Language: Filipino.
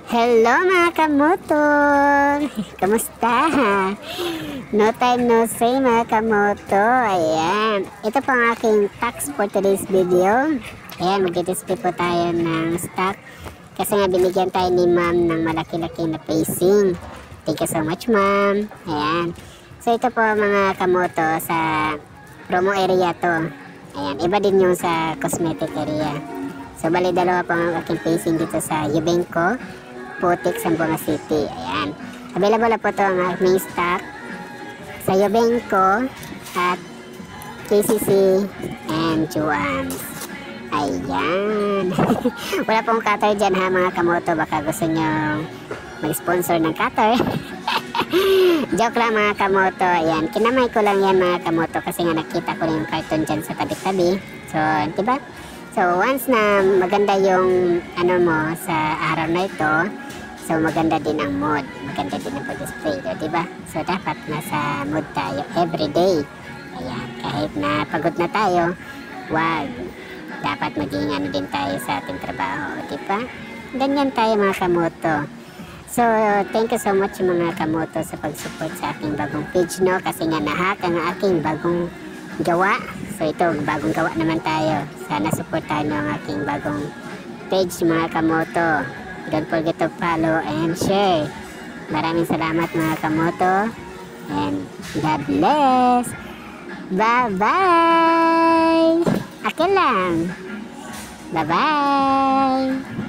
Hello mga kamotor! Kamusta? No time no say mga kamoto. Ayan. Ito po ang aking tax for today's video. Ayan, mag-display po tayo ng stock. Kasi nga binigyan tayo ni ma'am ng malaki-laki na facing. Thank you so much ma'am. Ayan. So ito po mga kamoto sa promo area to. Ayan, iba din yung sa cosmetic area. So bali dalawa po ang aking facing dito sa Yubenco Putik, Zamboanga City. Ayan. Available na po ito ang aming stock sa Yubenco at KCC and Juans. Ayan. Wala pong cutter dyan ha mga kamoto. Baka gusto nyo mag-sponsor ng cutter. Joke lang mga kamoto. Ayan. Kinamay ko lang yan mga kamoto kasi nga nakita ko na yung carton dyan sa tabi-tabi. So, diba? So, once na maganda yung ano mo sa araw na ito, so maganda din ang mood. Maganda din ang pag-display, diba? So, dapat nasa mood tayo everyday. Ayan. Kahit na pagod na tayo, wag. Dapat maging ano din tayo sa ating trabaho, diba? Ganyan tayo mga kamoto. So, thank you so much mga kamoto sa pag-support sa aking bagong page, no? Kasi nga nahack ang aking bagong gawa. So ito, bagong gawa naman tayo. Sana supportahan nyo ang aking bagong page mga kamoto. Don't forget to follow and share. Maraming salamat mga kamoto. And God bless. Bye-bye. Akin lang. Bye-bye.